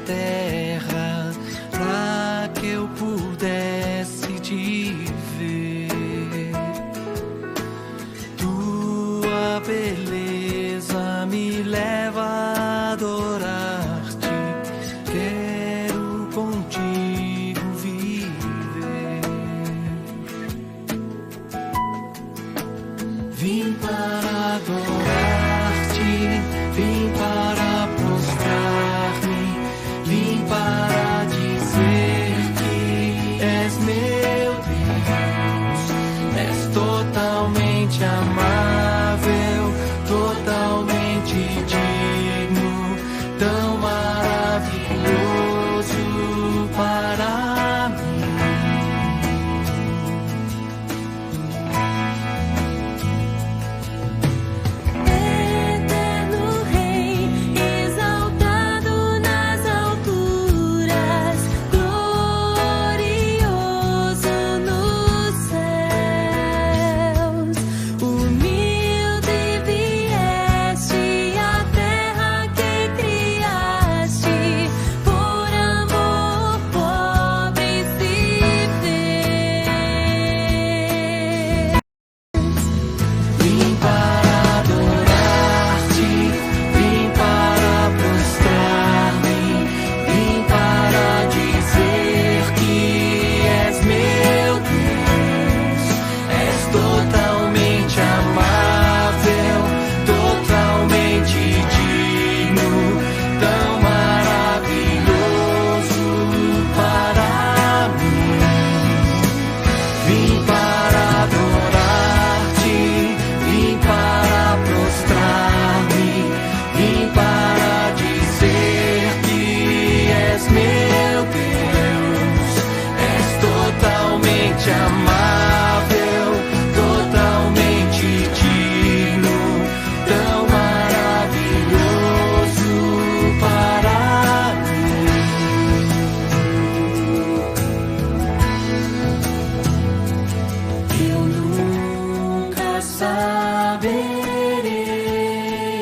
terra pra que eu pudesse te ver. Tua beleza me leva a adorar-te. Quero contigo viver. Vim para adorar-te, vim para prostrar-me, vim para dizer que és meu Deus. És totalmente amável, totalmente digno, tão maravilhoso para mim. Eterno Rei, exaltado nas alturas, glorioso nos céus. Humilde vieste à terra que criaste, por amor pobre se fez. Vim para adorar-te, vim para prostrar-me, vim para dizer que és meu Deus. És totalmente amável, totalmente digno, tão maravilhoso para mim. Vim para adorar-te, vim para prostrar-me, vim para dizer que és meu Deus. És totalmente amável, totalmente digno, tão maravilhoso para mim. Eu nunca saberei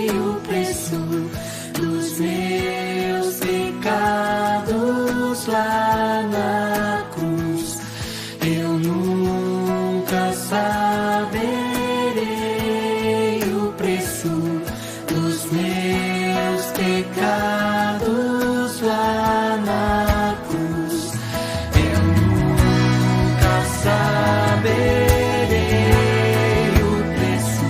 o preço dos meus pecados lá na cruz. Eu nunca saberei o preço dos meus pecados lá na cruz. Eu nunca saberei o preço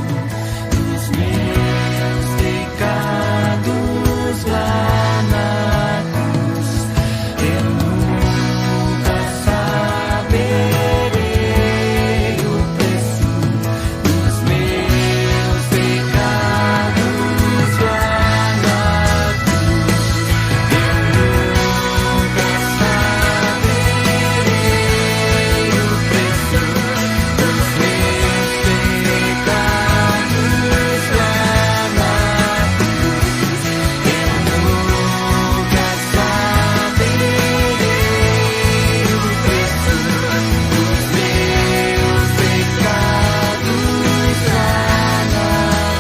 dos meus pecados lá na cruz. Eu nunca saberei o preço dos meus pecados lá na cruz. Eu nunca saberei o preço dos meus pecados lá na cruz. Eu nunca saberei o preço dos meus pecados lá na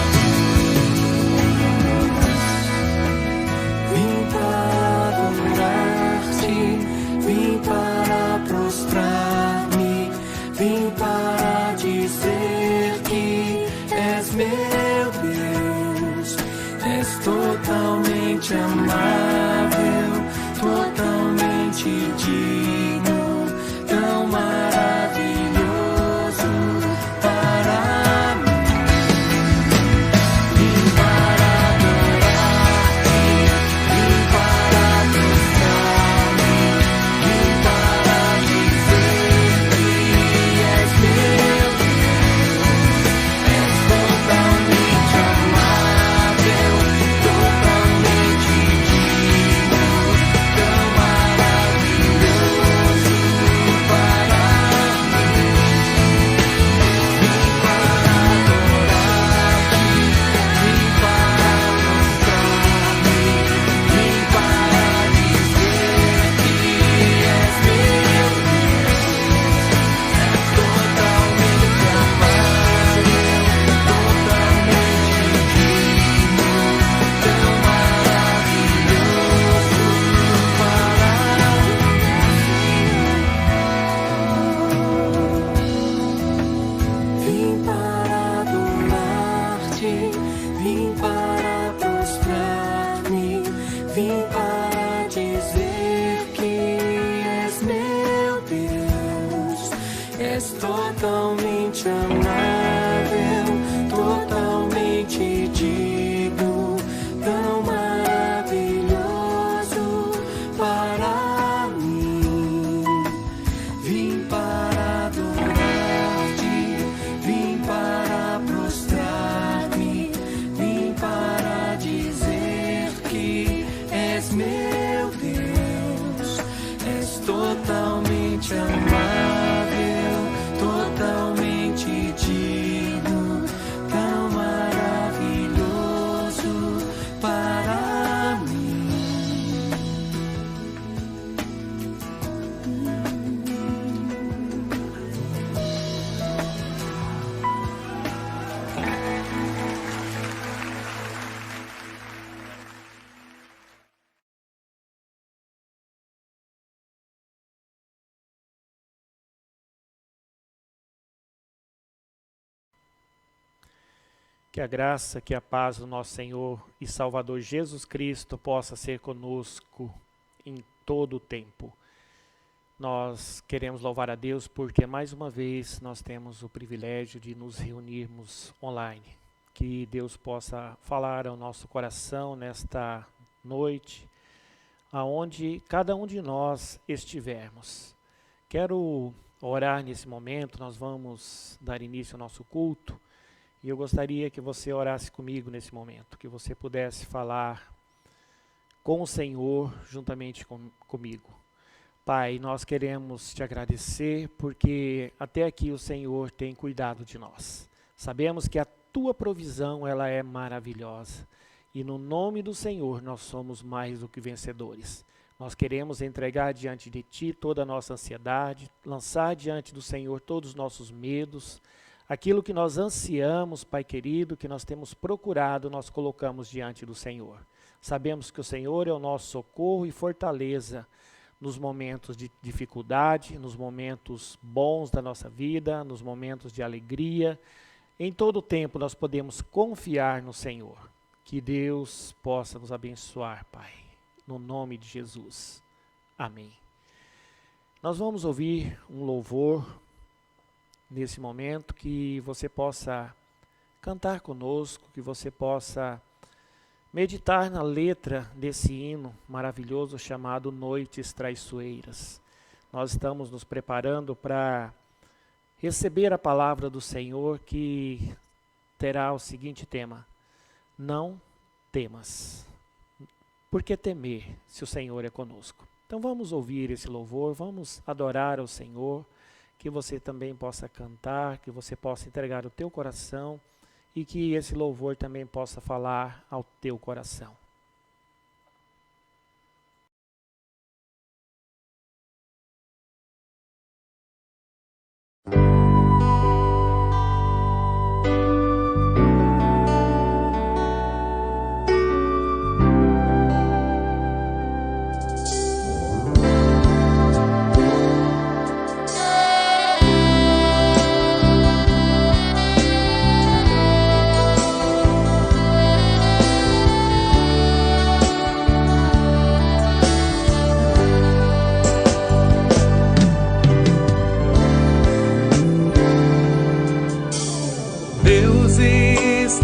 cruz. Vim para adorar-te, vim para prostrar-me, vim para dizer que és meu Deus. És totalmente amável, totalmente digno, tão maravilhoso para mim. Vim para adorar-te, vim para prostrar-me, vim para dizer que és meu Deus. És totalmente amável, totalmente digno, Que a graça, que a paz do nosso Senhor e Salvador Jesus Cristo possa ser conosco em todo o tempo. Nós queremos louvar a Deus porque mais uma vez nós temos o privilégio de nos reunirmos online. Que Deus possa falar ao nosso coração nesta noite, aonde cada um de nós estivermos. Quero orar nesse momento, nós vamos dar início ao nosso culto. E eu gostaria que você orasse comigo nesse momento, que você pudesse falar com o Senhor juntamente comigo. Pai, nós queremos te agradecer porque até aqui o Senhor tem cuidado de nós. Sabemos que a tua provisão ela é maravilhosa e no nome do Senhor nós somos mais do que vencedores. Nós queremos entregar diante de ti toda a nossa ansiedade, lançar diante do Senhor todos os nossos medos. Aquilo que nós ansiamos, Pai querido, que nós temos procurado, nós colocamos diante do Senhor. Sabemos que o Senhor é o nosso socorro e fortaleza nos momentos de dificuldade, nos momentos bons da nossa vida, nos momentos de alegria. Em todo o tempo nós podemos confiar no Senhor. Que Deus possa nos abençoar, Pai, no nome de Jesus. Amém. Nós vamos ouvir um louvor nesse momento, que você possa cantar conosco, que você possa meditar na letra desse hino maravilhoso chamado Noites Traiçoeiras. Nós estamos nos preparando para receber a palavra do Senhor, que terá o seguinte tema: não temas. Por que temer se o Senhor é conosco? Então vamos ouvir esse louvor, vamos adorar ao Senhor. Que você também possa cantar, que você possa entregar o teu coração e que esse louvor também possa falar ao teu coração.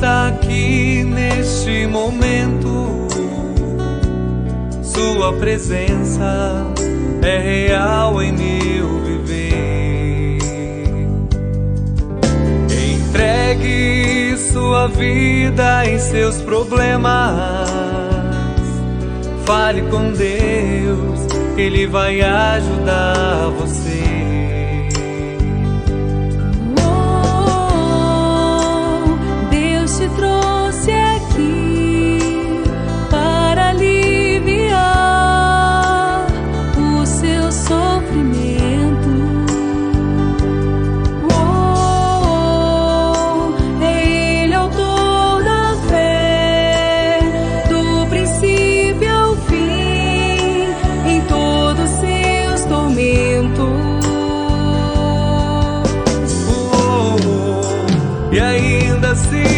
Aqui neste momento, sua presença é real em meu viver. Entregue sua vida em seus problemas, fale com Deus, Ele vai ajudar você. Te trouxe aqui para aliviar o seu sofrimento. É Ele autor da fé, do princípio ao fim, em todos seus tormentos. E ainda se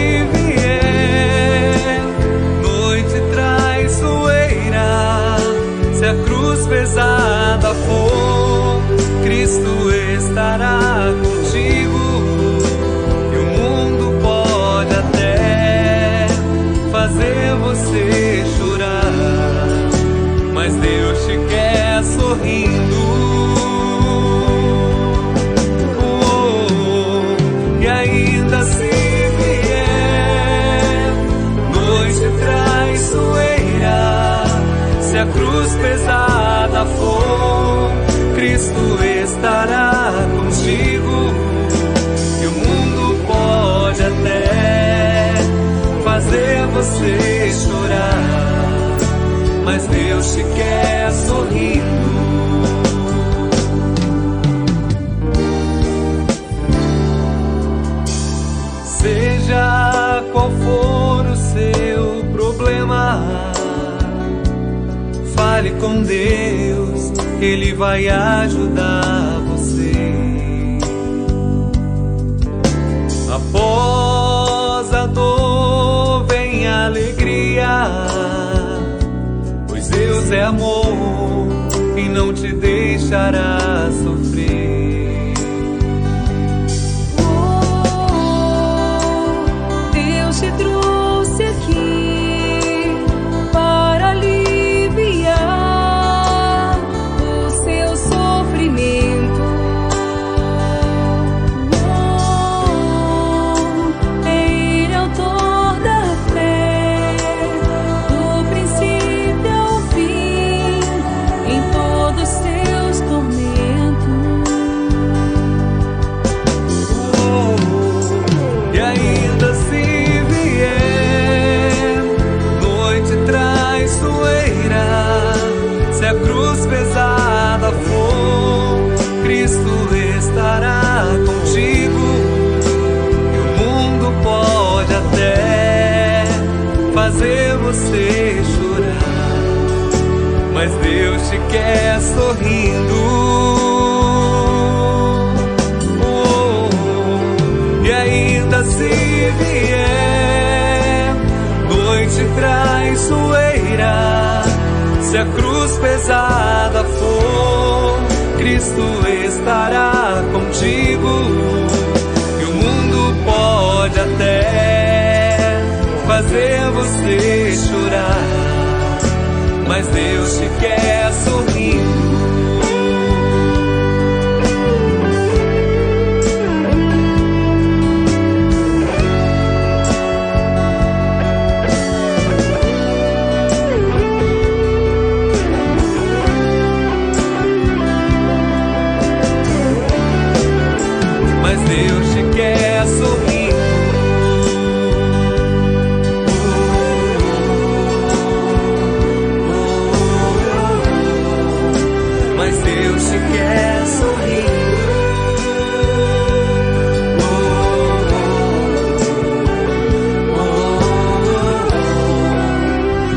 pesada for, Cristo estará contigo. E o mundo pode até fazer você chorar, mas Deus te quer sorrindo. E ainda se vier noite traiçoeira, se a cruz pesada for, Cristo estará contigo. E o mundo pode até fazer você chorar, mas Deus te quer sorrindo. Seja qual for o seu problema, fale com Deus, Ele vai ajudar você. Após a dor é amor e não te deixará sofrer. Deus te trouxe aqui para aliviar o seu sofrimento. Ele é autor da fé, do princípio ao fim, em todos seus tormentos. E ainda se vier noite traiçoeira, se a cruz pesada for, Cristo estará contigo. E o mundo pode até fazer você chorar, mas Deus te quer sorrindo. E ainda se vier noite traiçoeira, se a cruz pesada for, Cristo estará contigo. E o mundo pode até fazer você chorar, mas Deus te quer sorrindo. Mas Deus te quer sorrindo. Mas Deus te quer sorrindo.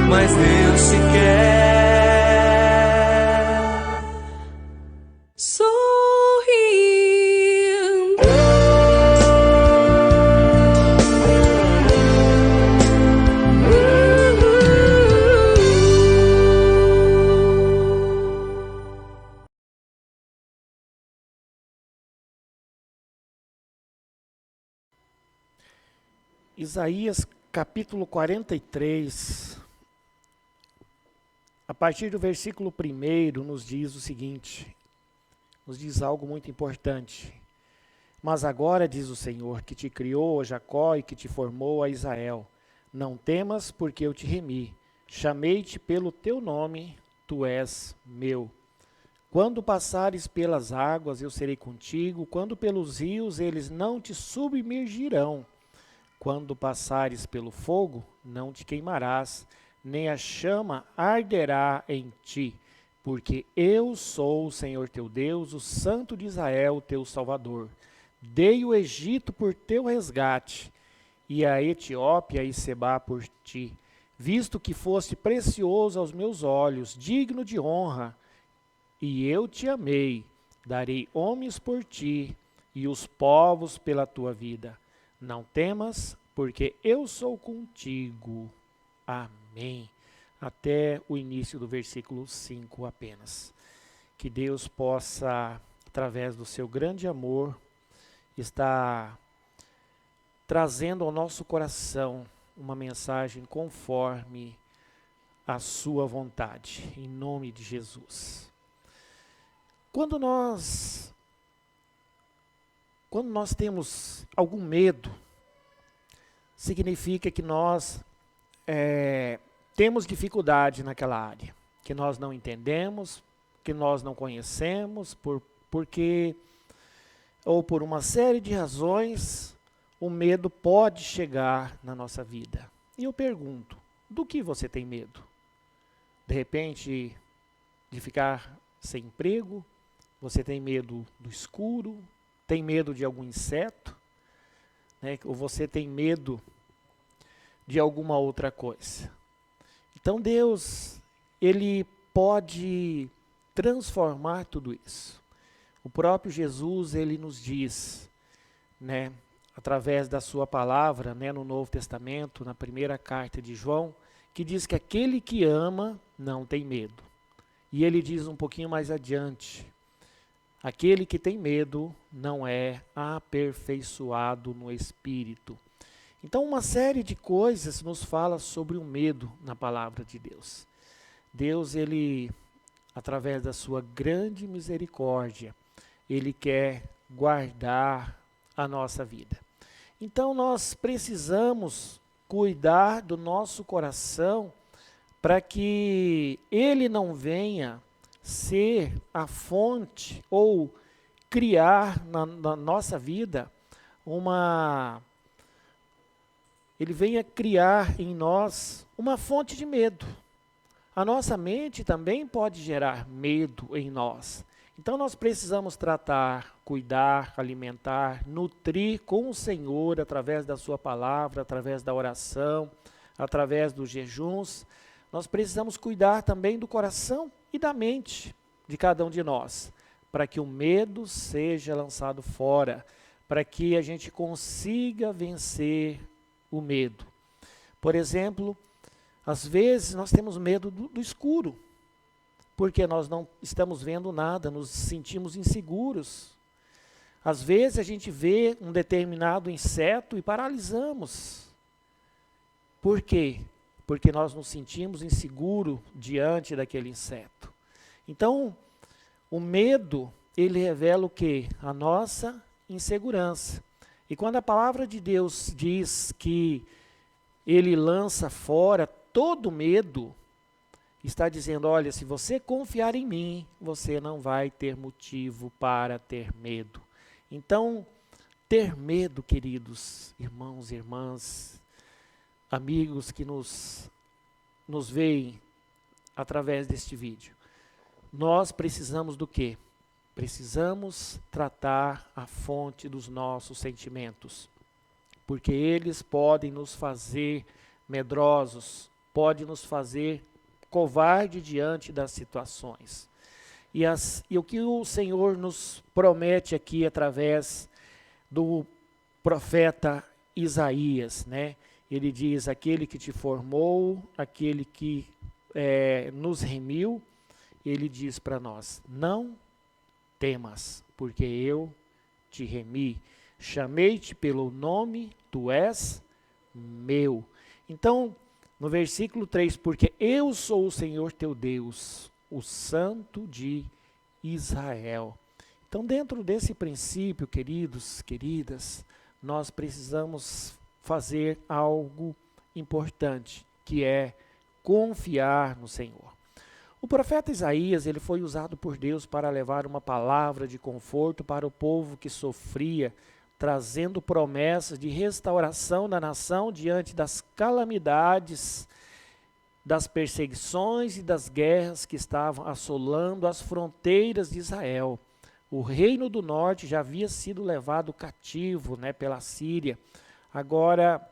Mas Deus te quer Sorrindo. Isaías capítulo 43, a partir do versículo 1, nos diz o seguinte, nos diz algo muito importante. Mas agora, diz o Senhor, que te criou, Jacó, e que te formou, a Israel, não temas, porque eu te remi, chamei-te pelo teu nome, tu és meu. Quando passares pelas águas, eu serei contigo, quando pelos rios, eles não te submergirão. Quando passares pelo fogo, não te queimarás, nem a chama arderá em ti, porque eu sou o Senhor teu Deus, o Santo de Israel, teu Salvador. Dei o Egito por teu resgate, e a Etiópia e Sebá por ti, visto que foste precioso aos meus olhos, digno de honra, e eu te amei. Darei homens por ti, e os povos pela tua vida. Não temas, porque eu sou contigo. Amém. Até o início do versículo 5 apenas. Que Deus possa, através do seu grande amor, estar trazendo ao nosso coração uma mensagem conforme a sua vontade, em nome de Jesus. Quando nós temos algum medo, significa que nós temos dificuldade naquela área, que nós não entendemos, que nós não conhecemos, porque, ou por uma série de razões, o medo pode chegar na nossa vida. E eu pergunto, do que você tem medo? De repente, de ficar sem emprego? Você tem medo do escuro? Tem medo de algum inseto? Né? Ou você tem medo de alguma outra coisa? Então Deus, Ele pode transformar tudo isso. O próprio Jesus, Ele nos diz, né, através da sua palavra, né, no Novo Testamento, na primeira carta de João, que diz que aquele que ama não tem medo. E ele diz um pouquinho mais adiante, aquele que tem medo não é aperfeiçoado no Espírito. Então, uma série de coisas nos fala sobre o medo na palavra de Deus. Deus, ele, através da sua grande misericórdia, ele quer guardar a nossa vida. Então, nós precisamos cuidar do nosso coração para que ele não venha ser a fonte ou criar na nossa vida ele venha criar em nós uma fonte de medo. A nossa mente também pode gerar medo em nós. Então nós precisamos tratar, cuidar, alimentar, nutrir com o Senhor através da sua palavra, através da oração, através dos jejuns. Nós precisamos cuidar também do coração e da mente de cada um de nós, para que o medo seja lançado fora, para que a gente consiga vencer o medo. Por exemplo, às vezes nós temos medo do escuro, porque nós não estamos vendo nada, nos sentimos inseguros. Às vezes a gente vê um determinado inseto e paralisamos. Por quê? Porque nós nos sentimos inseguros diante daquele inseto. Então, o medo, ele revela o quê? A nossa insegurança. E quando a palavra de Deus diz que ele lança fora todo medo, está dizendo, olha, se você confiar em mim, você não vai ter motivo para ter medo. Então, ter medo, queridos irmãos e irmãs, amigos que nos veem através deste vídeo, nós precisamos do quê? Precisamos tratar a fonte dos nossos sentimentos, porque eles podem nos fazer medrosos, podem nos fazer covarde diante das situações. E o que o Senhor nos promete aqui através do profeta Isaías, né? Ele diz, aquele que te formou, aquele que nos remiu, ele diz para nós, não temas, porque eu te remi, chamei-te pelo nome, tu és meu. Então, no versículo 3, porque eu sou o Senhor teu Deus, o Santo de Israel. Então, dentro desse princípio, queridos, queridas, nós precisamos fazer algo importante, que é confiar no Senhor. O profeta Isaías, ele foi usado por Deus para levar uma palavra de conforto para o povo que sofria, trazendo promessas de restauração da nação diante das calamidades, das perseguições e das guerras que estavam assolando as fronteiras de Israel. O reino do norte já havia sido levado cativo, né, pela Síria. Agora,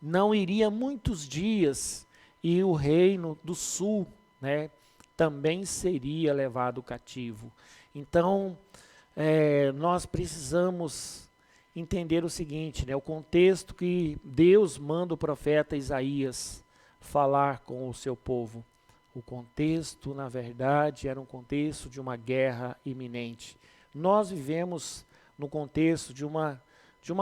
não iria muitos dias e o reino do sul, né, também seria levado cativo. Então, nós precisamos entender o seguinte, né, o contexto que Deus manda o profeta Isaías falar com o seu povo. O contexto, na verdade, era um contexto de uma guerra iminente. Nós vivemos no contexto de uma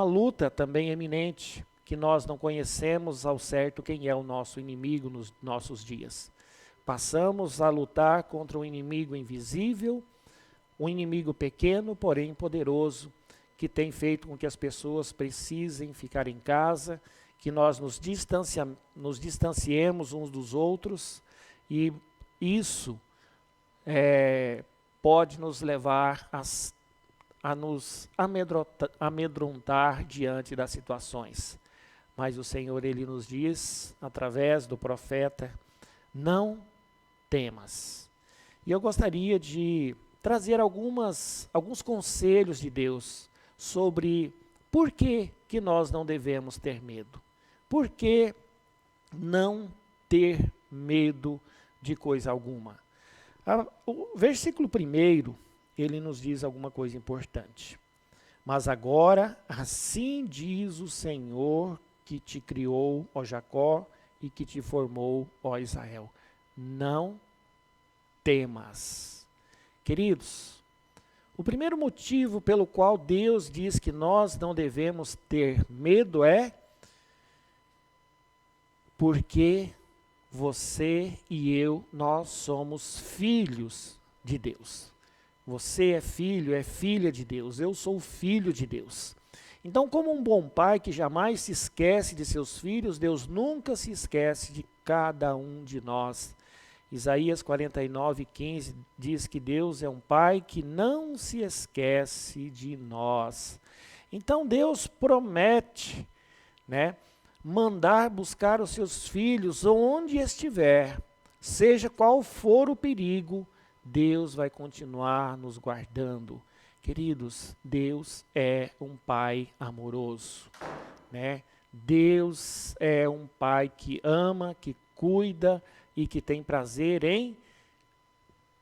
luta também iminente, que nós não conhecemos ao certo quem é o nosso inimigo nos nossos dias. Passamos a lutar contra um inimigo invisível, um inimigo pequeno, porém poderoso, que tem feito com que as pessoas precisem ficar em casa, que nós nos distanciemos uns dos outros, e isso pode nos levar a nos amedrontar diante das situações. Mas o Senhor, ele nos diz, através do profeta, não temas. E eu gostaria de trazer alguns conselhos de Deus sobre por que nós não devemos ter medo. Por que não ter medo de coisa alguma? O versículo 1, ele nos diz alguma coisa importante. Mas agora, assim diz o Senhor que te criou, ó Jacó, e que te formou, ó Israel. Não temas. Queridos, o primeiro motivo pelo qual Deus diz que nós não devemos ter medo é porque você e eu, nós somos filhos de Deus. Você é filho, é filha de Deus. Eu sou filho de Deus. Então, como um bom pai que jamais se esquece de seus filhos, Deus nunca se esquece de cada um de nós. Isaías 49:15 diz que Deus é um pai que não se esquece de nós. Então Deus promete, mandar buscar os seus filhos onde estiver, seja qual for o perigo, Deus vai continuar nos guardando. Queridos, Deus é um pai amoroso, Deus é um pai que ama, que cuida e que tem prazer em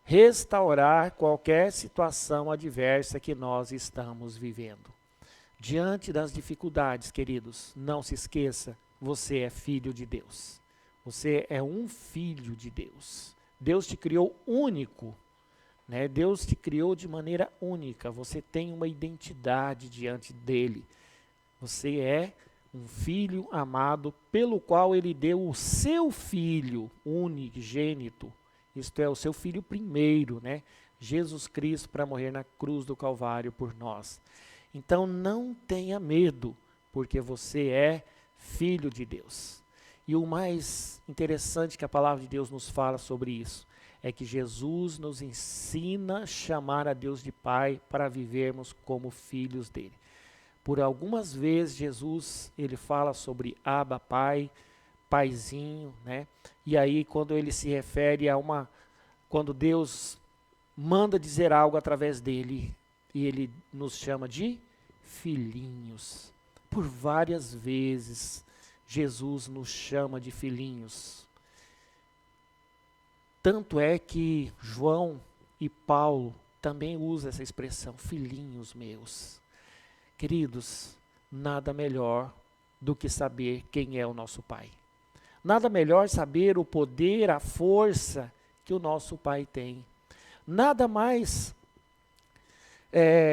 restaurar qualquer situação adversa que nós estamos vivendo. Diante das dificuldades, queridos, não se esqueça, você é filho de Deus. Você é um filho de Deus. Deus te criou único, Deus te criou de maneira única. Você tem uma identidade diante dele. Você é um filho amado, pelo qual ele deu o seu filho unigênito, isto é, o seu filho primeiro, Jesus Cristo, para morrer na cruz do Calvário por nós. Então não tenha medo, porque você é filho de Deus. E o mais interessante que a palavra de Deus nos fala sobre isso, é que Jesus nos ensina a chamar a Deus de Pai para vivermos como filhos dele. Por algumas vezes Jesus, ele fala sobre Abba, Pai, Paizinho, E aí quando ele se refere quando Deus manda dizer algo através dele, e ele nos chama de filhinhos. Por várias vezes Jesus nos chama de filhinhos. Tanto é que João e Paulo também usam essa expressão, filhinhos meus. Queridos, nada melhor do que saber quem é o nosso Pai. Nada melhor saber o poder, a força que o nosso Pai tem. Nada mais,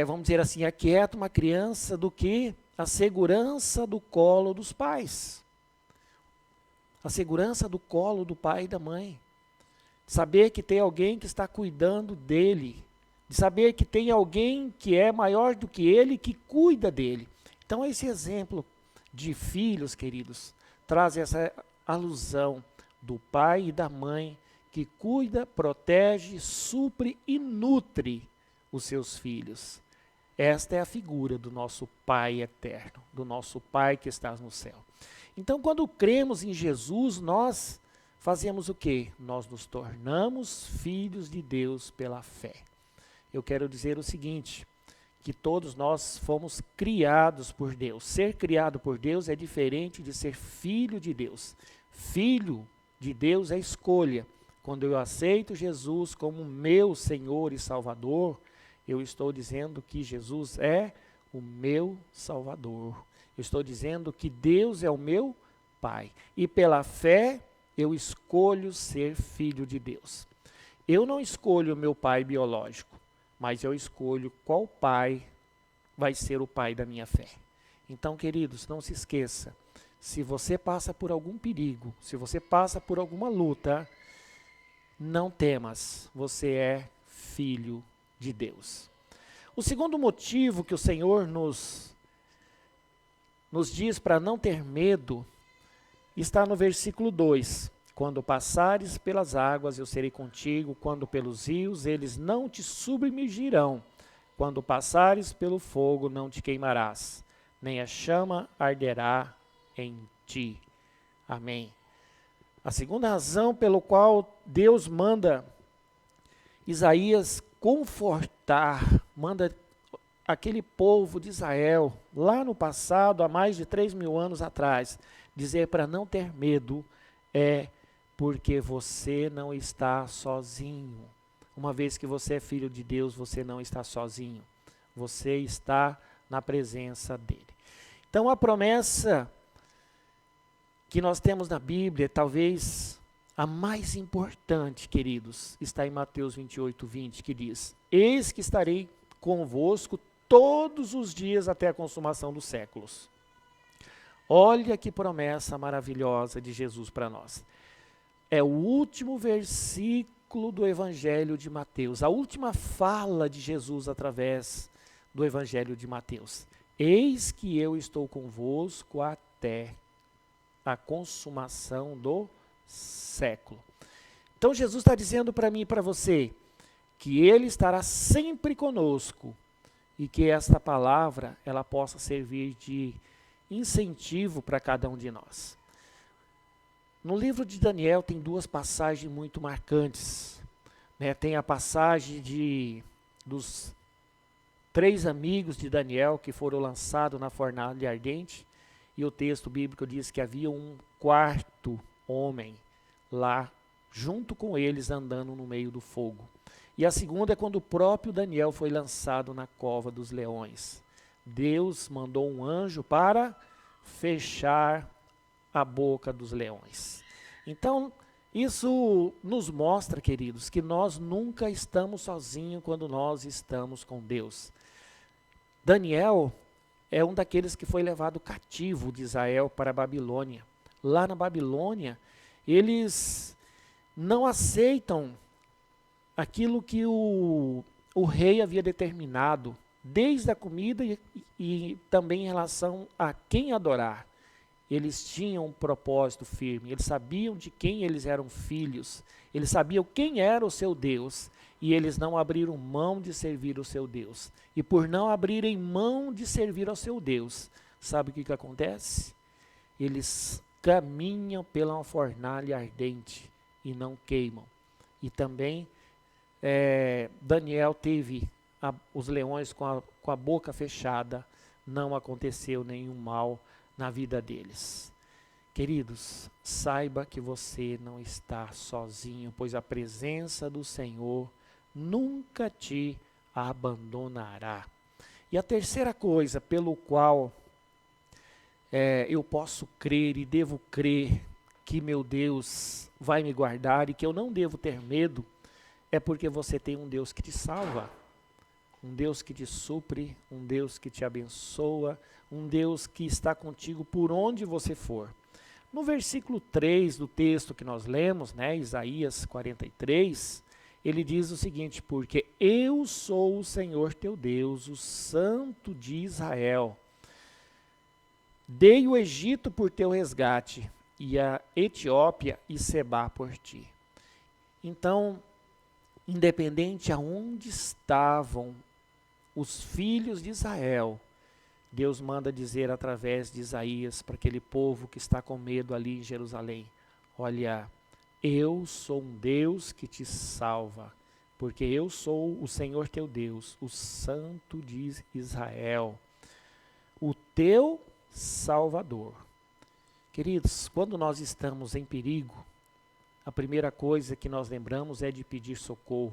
vamos dizer assim, aquieta uma criança do que a segurança do colo dos pais. A segurança do colo do pai e da mãe. Saber que tem alguém que está cuidando dele. De saber que tem alguém que é maior do que ele, que cuida dele. Então esse exemplo de filhos, queridos, traz essa alusão do pai e da mãe que cuida, protege, supre e nutre os seus filhos. Esta é a figura do nosso Pai eterno, do nosso Pai que está no céu. Então, quando cremos em Jesus, nós fazemos o quê? Nós nos tornamos filhos de Deus pela fé. Eu quero dizer o seguinte, que todos nós fomos criados por Deus. Ser criado por Deus é diferente de ser filho de Deus. Filho de Deus é escolha. Quando eu aceito Jesus como meu Senhor e Salvador, eu estou dizendo que Jesus é o meu Salvador. Eu estou dizendo que Deus é o meu Pai. E pela fé, eu escolho ser filho de Deus. Eu não escolho o meu pai biológico, mas eu escolho qual pai vai ser o pai da minha fé. Então, queridos, não se esqueça, se você passa por algum perigo, se você passa por alguma luta, não temas, você é filho de Deus. O segundo motivo que o Senhor nos diz para não ter medo está no versículo 2. Quando passares pelas águas, eu serei contigo. Quando pelos rios, eles não te submergirão. Quando passares pelo fogo, não te queimarás, nem a chama arderá em ti. Amém. A segunda razão pelo qual Deus manda Isaías confortar, manda aquele povo de Israel, lá no passado, há mais de 3.000 anos atrás, dizer para não ter medo, é porque você não está sozinho. Uma vez que você é filho de Deus, você não está sozinho. Você está na presença dele. Então a promessa que nós temos na Bíblia, talvez a mais importante, queridos, está em Mateus 28, 20, que diz: eis que estarei convosco todos os dias até a consumação dos séculos. Olha que promessa maravilhosa de Jesus para nós. É o último versículo do Evangelho de Mateus, a última fala de Jesus através do Evangelho de Mateus. Eis que eu estou convosco até a consumação do século. Então Jesus está dizendo para mim e para você que Ele estará sempre conosco e que esta palavra ela possa servir de incentivo para cada um de nós. No livro de Daniel tem duas passagens muito marcantes, né? Tem a passagem dos 3 amigos de Daniel que foram lançados na fornalha ardente, e o texto bíblico diz que havia um quarto homem lá junto com eles andando no meio do fogo. E a segunda é quando o próprio Daniel foi lançado na cova dos leões. Deus mandou um anjo para fechar a boca dos leões. Então, isso nos mostra, queridos, que nós nunca estamos sozinhos quando nós estamos com Deus. Daniel é um daqueles que foi levado cativo de Israel para a Babilônia. Lá na Babilônia, eles não aceitam aquilo que o rei havia determinado, desde a comida e também em relação a quem adorar. Eles tinham um propósito firme, eles sabiam de quem eles eram filhos, eles sabiam quem era o seu Deus, e eles não abriram mão de servir o seu Deus. E por não abrirem mão de servir ao seu Deus, sabe o que acontece? Eles caminham pela fornalha ardente e não queimam. E também Daniel teve os leões com a boca fechada, não aconteceu nenhum mal na vida deles. Queridos, saiba que você não está sozinho, pois a presença do Senhor nunca te abandonará. E a terceira coisa pelo qual eu posso crer e devo crer que meu Deus vai me guardar e que eu não devo ter medo, é porque você tem um Deus que te salva, um Deus que te supre, um Deus que te abençoa, um Deus que está contigo por onde você for. No versículo 3 do texto que nós lemos, né, Isaías 43, ele diz o seguinte: porque eu sou o Senhor teu Deus, o Santo de Israel. Dei o Egito por teu resgate, e a Etiópia e Sebá por ti. Então, independente aonde estavam os filhos de Israel, Deus manda dizer através de Isaías para aquele povo que está com medo ali em Jerusalém: olha, eu sou um Deus que te salva, porque eu sou o Senhor teu Deus, o Santo de Israel, o teu Salvador. Queridos, quando nós estamos em perigo, a primeira coisa que nós lembramos é de pedir socorro,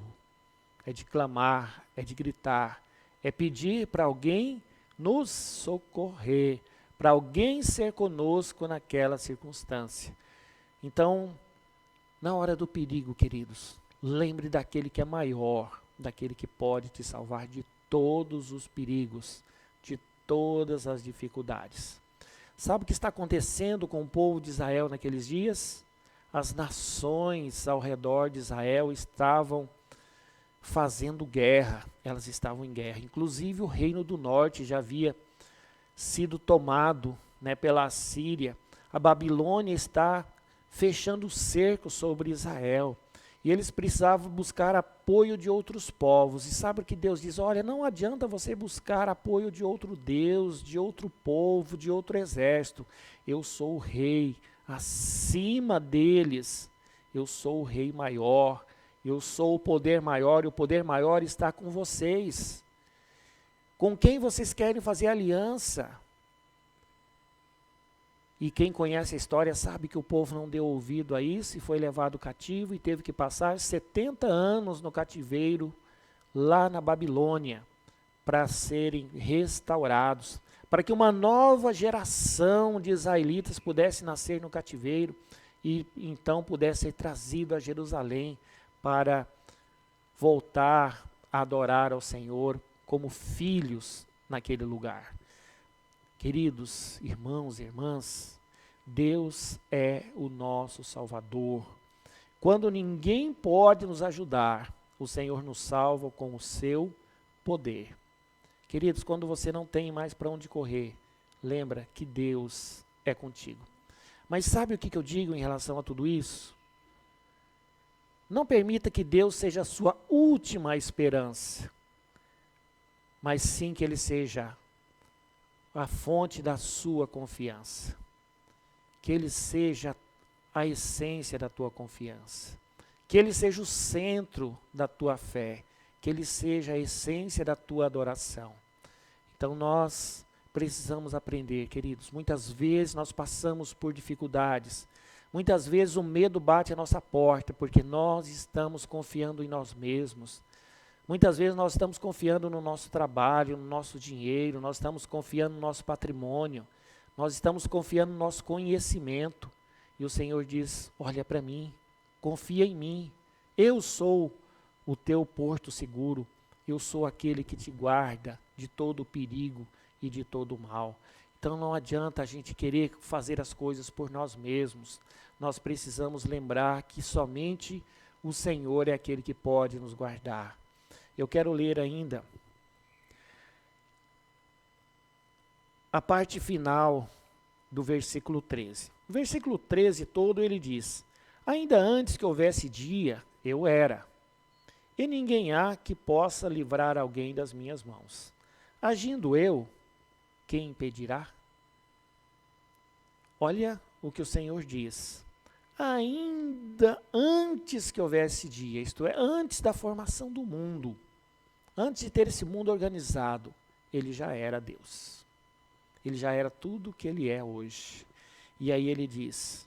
é de clamar, é de gritar, é pedir para alguém nos socorrer, para alguém ser conosco naquela circunstância. Então, na hora do perigo, queridos, lembre daquele que é maior, daquele que pode te salvar de todos os perigos, de todas as dificuldades. Sabe o que está acontecendo com o povo de Israel naqueles dias? As nações ao redor de Israel estavam fazendo guerra, elas estavam em guerra. Inclusive o reino do norte já havia sido tomado, né, pela Assíria. A Babilônia está fechando o cerco sobre Israel. E eles precisavam buscar apoio de outros povos. E sabe o que Deus diz? Olha, não adianta você buscar apoio de outro Deus, de outro povo, de outro exército. Eu sou o rei acima deles. Eu sou o rei maior. Eu sou o poder maior e o poder maior está com vocês. Com quem vocês querem fazer aliança? E quem conhece a história sabe que o povo não deu ouvido a isso e foi levado cativo e teve que passar 70 anos no cativeiro lá na Babilônia para serem restaurados, para que uma nova geração de israelitas pudesse nascer no cativeiro e então pudesse ser trazido a Jerusalém para voltar a adorar ao Senhor como filhos naquele lugar. Queridos irmãos e irmãs, Deus é o nosso Salvador. Quando ninguém pode nos ajudar, o Senhor nos salva com o seu poder. Queridos, quando você não tem mais para onde correr, lembra que Deus é contigo. Mas sabe o que eu digo em relação a tudo isso? Não permita que Deus seja a sua última esperança, mas sim que Ele seja a fonte da sua confiança. Que Ele seja a essência da tua confiança. Que Ele seja o centro da tua fé. Que Ele seja a essência da tua adoração. Então nós precisamos aprender, queridos. Muitas vezes nós passamos por dificuldades. Muitas vezes o medo bate à nossa porta, porque nós estamos confiando em nós mesmos. Muitas vezes nós estamos confiando no nosso trabalho, no nosso dinheiro, nós estamos confiando no nosso patrimônio, nós estamos confiando no nosso conhecimento. E o Senhor diz, olha para mim, confia em mim, eu sou o teu porto seguro, eu sou aquele que te guarda de todo o perigo e de todo o mal. Então não adianta a gente querer fazer as coisas por nós mesmos, nós precisamos lembrar que somente o Senhor é aquele que pode nos guardar. Eu quero ler ainda a parte final do versículo 13. O versículo 13 todo ele diz, ainda antes que houvesse dia, eu era, e ninguém há que possa livrar alguém das minhas mãos. Agindo eu, quem impedirá? Olha o que o Senhor diz. Ainda antes que houvesse dia, isto é, antes da formação do mundo, antes de ter esse mundo organizado, Ele já era Deus. Ele já era tudo o que Ele é hoje. E aí Ele diz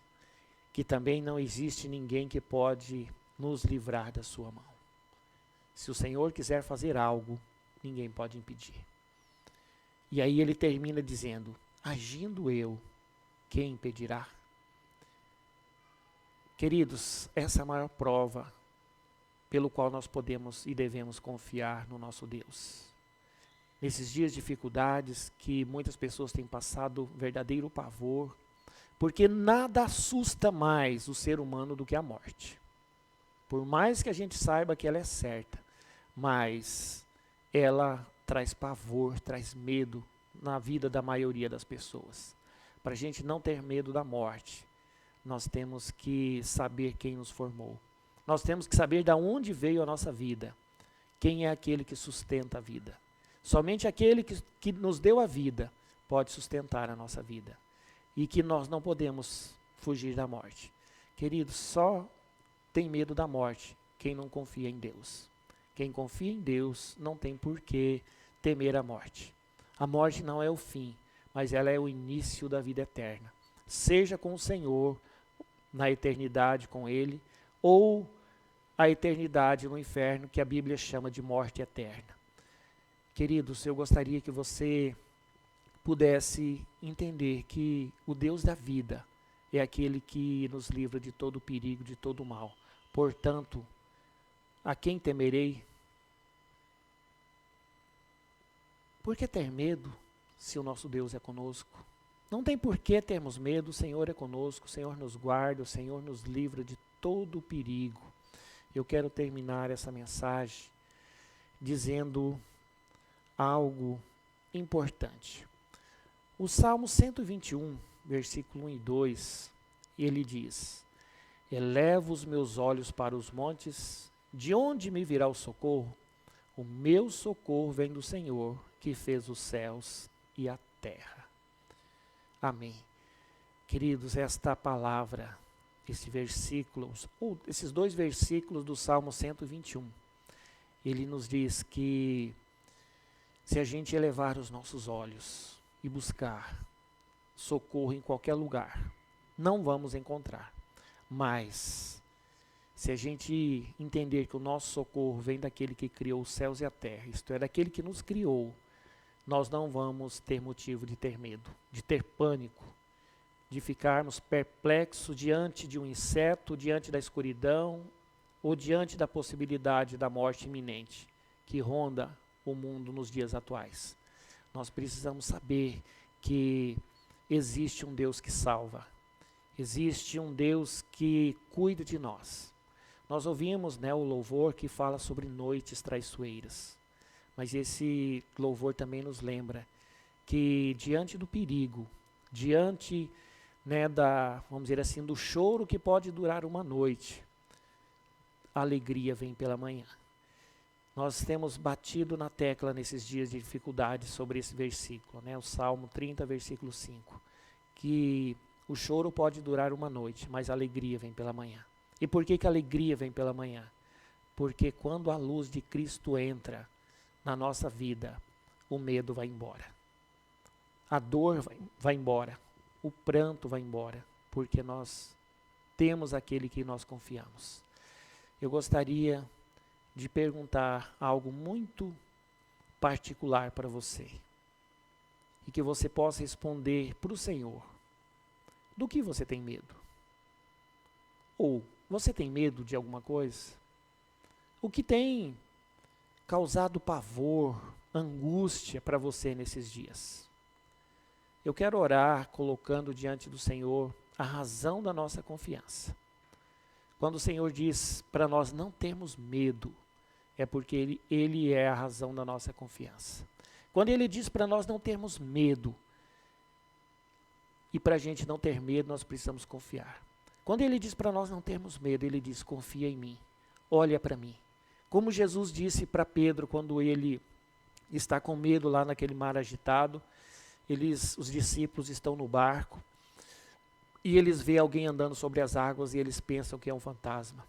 que também não existe ninguém que pode nos livrar da sua mão. Se o Senhor quiser fazer algo, ninguém pode impedir. E aí Ele termina dizendo, agindo eu, quem impedirá? Queridos, essa é a maior prova pelo qual nós podemos e devemos confiar no nosso Deus. Nesses dias de dificuldades que muitas pessoas têm passado verdadeiro pavor, porque nada assusta mais o ser humano do que a morte. Por mais que a gente saiba que ela é certa, mas ela traz pavor, traz medo na vida da maioria das pessoas. Para a gente não ter medo da morte, nós temos que saber quem nos formou. Nós temos que saber de onde veio a nossa vida. Quem é aquele que sustenta a vida. Somente aquele que nos deu a vida pode sustentar a nossa vida. E que nós não podemos fugir da morte. Queridos, só tem medo da morte quem não confia em Deus. Quem confia em Deus não tem por que temer a morte. A morte não é o fim, mas ela é o início da vida eterna. Seja com o Senhor, na eternidade com Ele, ou a eternidade no inferno, que a Bíblia chama de morte eterna. Queridos, eu gostaria que você pudesse entender que o Deus da vida é aquele que nos livra de todo o perigo, de todo o mal. Portanto, a quem temerei? Por que ter medo se o nosso Deus é conosco? Não tem por que termos medo, o Senhor é conosco, o Senhor nos guarda, o Senhor nos livra de todo o perigo. Eu quero terminar essa mensagem dizendo algo importante. O Salmo 121, versículo 1 e 2, ele diz, elevo os meus olhos para os montes, de onde me virá o socorro? O meu socorro vem do Senhor, que fez os céus e a terra. Amém. Queridos, esta palavra, esse versículo, ou esses dois versículos do Salmo 121, ele nos diz que se a gente elevar os nossos olhos e buscar socorro em qualquer lugar, não vamos encontrar. Mas, se a gente entender que o nosso socorro vem daquele que criou os céus e a terra, isto é, daquele que nos criou, nós não vamos ter motivo de ter medo, de ter pânico, de ficarmos perplexos diante de um inseto, diante da escuridão ou diante da possibilidade da morte iminente que ronda o mundo nos dias atuais. Nós precisamos saber que existe um Deus que salva, existe um Deus que cuida de nós. Nós ouvimos, né, o louvor que fala sobre noites traiçoeiras, mas esse louvor também nos lembra que diante do perigo, diante, né, vamos dizer assim, do choro que pode durar uma noite, a alegria vem pela manhã. Nós temos batido na tecla nesses dias de dificuldade sobre esse versículo, né, o Salmo 30, versículo 5, que o choro pode durar uma noite, mas a alegria vem pela manhã. E por que a alegria vem pela manhã? Porque quando a luz de Cristo entra na nossa vida, o medo vai embora. A dor vai embora. O pranto vai embora. Porque nós temos aquele que nós confiamos. Eu gostaria de perguntar algo muito particular para você. E que você possa responder para o Senhor. Do que você tem medo? Ou você tem medo de alguma coisa? O que tem causado pavor, angústia para você nesses dias? Eu quero orar colocando diante do Senhor a razão da nossa confiança. Quando o Senhor diz para nós não termos medo, é porque Ele é a razão da nossa confiança. Quando Ele diz para nós não termos medo, e para a gente não ter medo, nós precisamos confiar. Quando Ele diz para nós não termos medo, Ele diz, confia em mim, olha para mim. Como Jesus disse para Pedro, quando ele está com medo lá naquele mar agitado, os discípulos estão no barco, e eles veem alguém andando sobre as águas, e eles pensam que é um fantasma.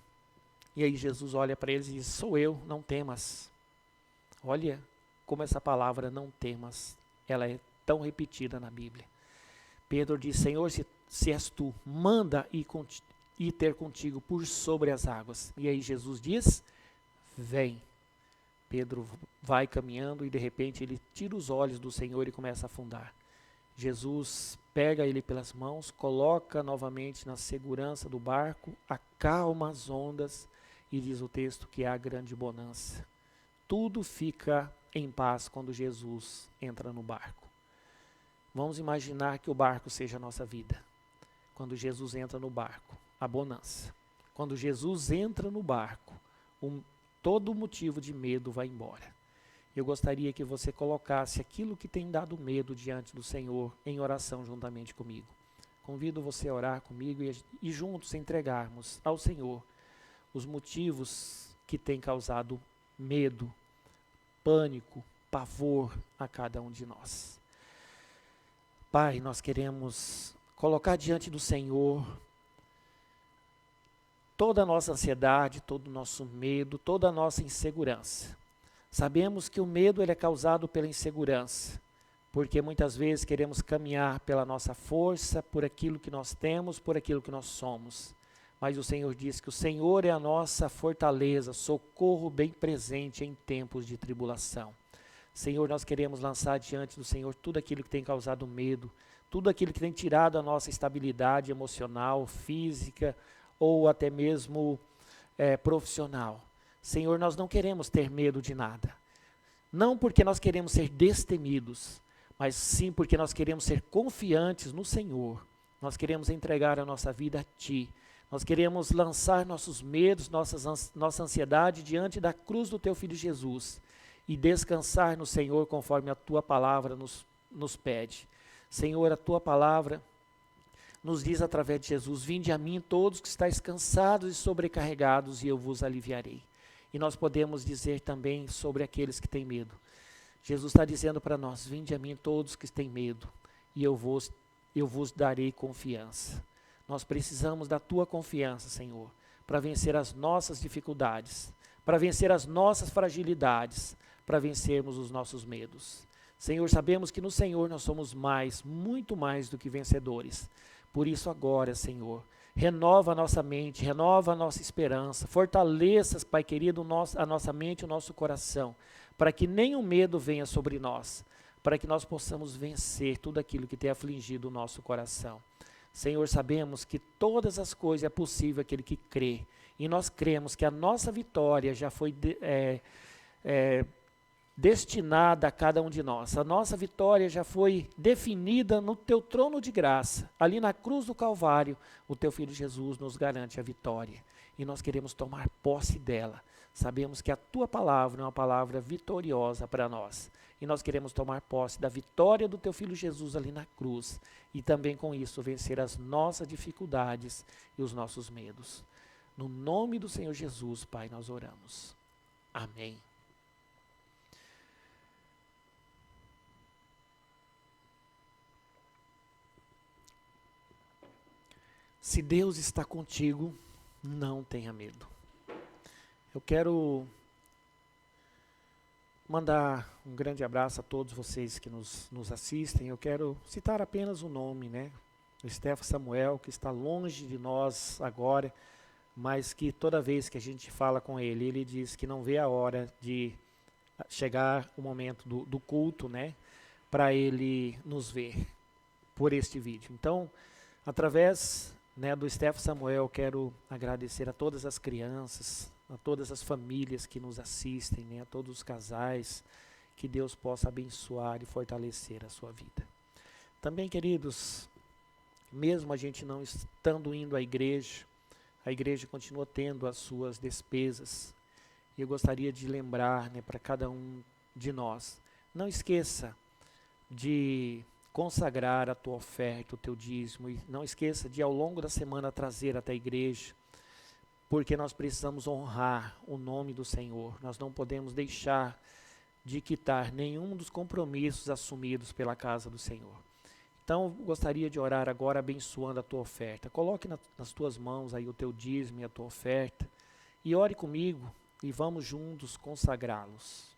E aí Jesus olha para eles e diz, sou eu, não temas. Olha como essa palavra não temas, ela é tão repetida na Bíblia. Pedro diz, Senhor, se és tu, manda ir ter contigo por sobre as águas. E aí Jesus diz, vem. Pedro vai caminhando e de repente ele tira os olhos do Senhor e começa a afundar. Jesus pega ele pelas mãos, coloca novamente na segurança do barco, acalma as ondas e diz o texto que há grande bonança. Tudo fica em paz quando Jesus entra no barco. Vamos imaginar que o barco seja a nossa vida. Quando Jesus entra no barco, a bonança. Quando Jesus entra no barco, todo motivo de medo vai embora. Eu gostaria que você colocasse aquilo que tem dado medo diante do Senhor em oração juntamente comigo. Convido você a orar comigo e juntos entregarmos ao Senhor os motivos que têm causado medo, pânico, pavor a cada um de nós. Pai, nós queremos colocar diante do Senhor toda a nossa ansiedade, todo o nosso medo, toda a nossa insegurança. Sabemos que o medo ele é causado pela insegurança, porque muitas vezes queremos caminhar pela nossa força, por aquilo que nós temos, por aquilo que nós somos. Mas o Senhor diz que o Senhor é a nossa fortaleza, socorro bem presente em tempos de tribulação. Senhor, nós queremos lançar diante do Senhor tudo aquilo que tem causado medo, tudo aquilo que tem tirado a nossa estabilidade emocional, física ou até mesmo profissional. Senhor, nós não queremos ter medo de nada. Não porque nós queremos ser destemidos, mas sim porque nós queremos ser confiantes no Senhor. Nós queremos entregar a nossa vida a Ti. Nós queremos lançar nossos medos, nossa ansiedade diante da cruz do Teu Filho Jesus e descansar no Senhor conforme a Tua palavra nos pede. Senhor, a Tua palavra nos diz através de Jesus, vinde a mim todos que estáis cansados e sobrecarregados e eu vos aliviarei. E nós podemos dizer também sobre aqueles que têm medo. Jesus está dizendo para nós, vinde a mim todos que têm medo e eu vos darei confiança. Nós precisamos da Tua confiança, Senhor, para vencer as nossas dificuldades, para vencer as nossas fragilidades, para vencermos os nossos medos. Senhor, sabemos que no Senhor nós somos muito mais do que vencedores. Por isso agora, Senhor, renova a nossa mente, renova a nossa esperança, fortaleça, Pai querido, a nossa mente e o nosso coração, para que nenhum medo venha sobre nós, para que nós possamos vencer tudo aquilo que tem afligido o nosso coração. Senhor, sabemos que todas as coisas é possível aquele que crê, e nós cremos que a nossa vitória já foi destinada a cada um de nós. A nossa vitória já foi definida no teu trono de graça. Ali na cruz do Calvário, o teu Filho Jesus nos garante a vitória. E nós queremos tomar posse dela. Sabemos que a tua palavra é uma palavra vitoriosa para nós. E nós queremos tomar posse da vitória do teu Filho Jesus ali na cruz. E também com isso vencer as nossas dificuldades e os nossos medos. No nome do Senhor Jesus, Pai, nós oramos. Amém. Se Deus está contigo, não tenha medo. Eu quero mandar um grande abraço a todos vocês que nos assistem. Eu quero citar apenas o nome, né? O Stefano Samuel, que está longe de nós agora, mas que toda vez que a gente fala com ele, ele diz que não vê a hora de chegar o momento do culto, né? Para ele nos ver por este vídeo. Então, através do Stefano Samuel, quero agradecer a todas as crianças, a todas as famílias que nos assistem, né, a todos os casais, que Deus possa abençoar e fortalecer a sua vida. Também, queridos, mesmo a gente não estando indo à igreja, a igreja continua tendo as suas despesas. E eu gostaria de lembrar, né, para cada um de nós, não esqueça de consagrar a tua oferta, o teu dízimo, e não esqueça de ao longo da semana trazer até a igreja, porque nós precisamos honrar o nome do Senhor. Nós não podemos deixar de quitar nenhum dos compromissos assumidos pela casa do Senhor. Então, gostaria de orar agora abençoando a tua oferta. Coloque nas tuas mãos aí o teu dízimo e a tua oferta, e ore comigo, e vamos juntos consagrá-los.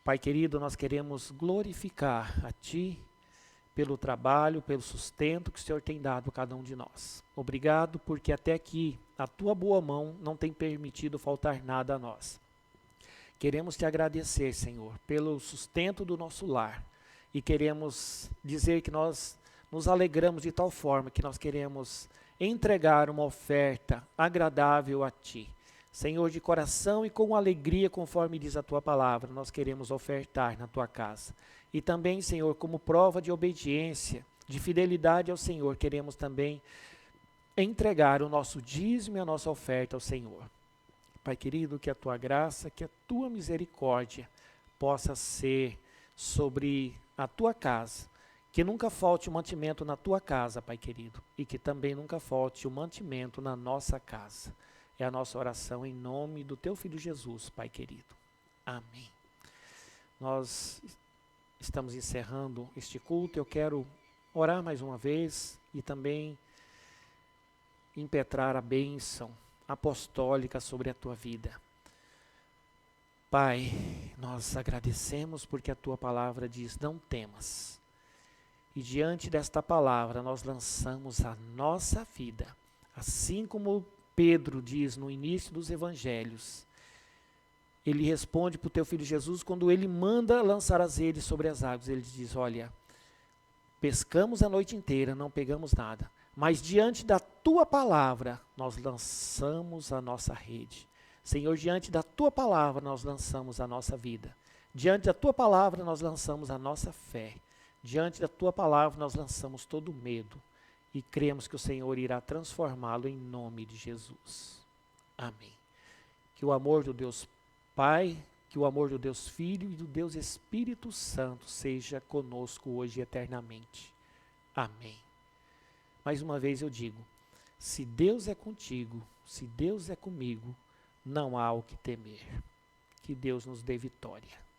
Pai querido, nós queremos glorificar a Ti, pelo trabalho, pelo sustento que o Senhor tem dado a cada um de nós. Obrigado, porque até aqui a tua boa mão não tem permitido faltar nada a nós. Queremos te agradecer, Senhor, pelo sustento do nosso lar, e queremos dizer que nós nos alegramos de tal forma que nós queremos entregar uma oferta agradável a Ti. Senhor, de coração e com alegria, conforme diz a Tua palavra, nós queremos ofertar na Tua casa. E também, Senhor, como prova de obediência, de fidelidade ao Senhor, queremos também entregar o nosso dízimo e a nossa oferta ao Senhor. Pai querido, que a Tua graça, que a Tua misericórdia possa ser sobre a Tua casa. Que nunca falte o mantimento na Tua casa, Pai querido. E que também nunca falte o mantimento na nossa casa. É a nossa oração em nome do Teu Filho Jesus, Pai querido. Amém. Nós estamos encerrando este culto. Eu quero orar mais uma vez e também impetrar a bênção apostólica sobre a tua vida. Pai, nós agradecemos porque a tua palavra diz: não temas. E diante desta palavra nós lançamos a nossa vida, assim como Pedro diz no início dos evangelhos. Ele responde para o teu Filho Jesus quando ele manda lançar as redes sobre as águas. Ele diz: olha, pescamos a noite inteira, não pegamos nada, mas diante da tua palavra nós lançamos a nossa rede. Senhor, diante da tua palavra nós lançamos a nossa vida. Diante da tua palavra nós lançamos a nossa fé. Diante da tua palavra nós lançamos todo o medo. E cremos que o Senhor irá transformá-lo em nome de Jesus. Amém. Que o amor do Deus Pai, que o amor do Deus Filho e do Deus Espírito Santo seja conosco hoje e eternamente. Amém. Mais uma vez eu digo, se Deus é contigo, se Deus é comigo, não há o que temer. Que Deus nos dê vitória.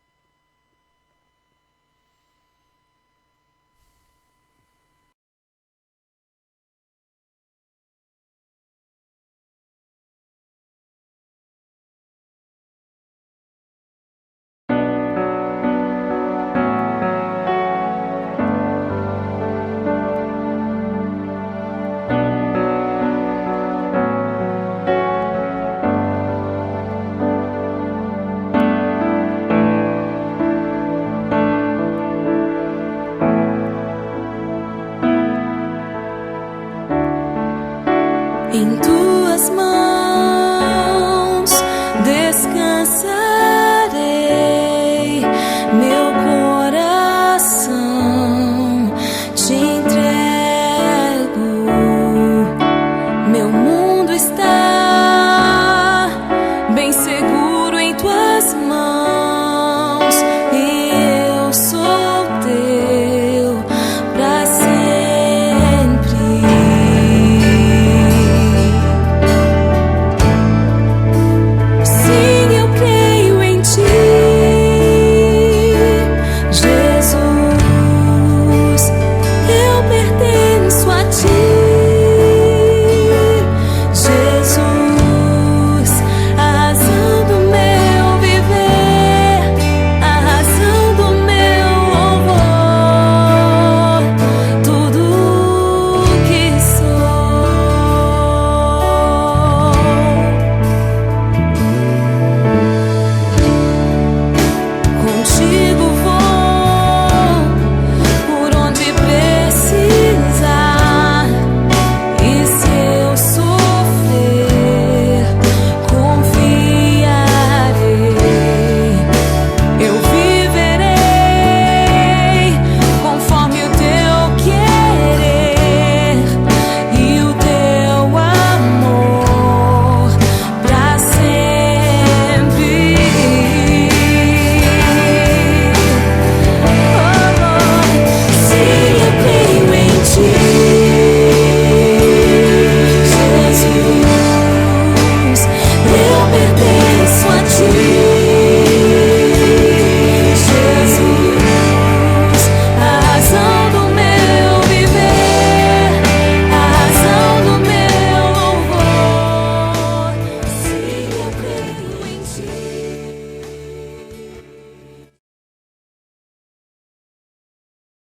Em tuas mãos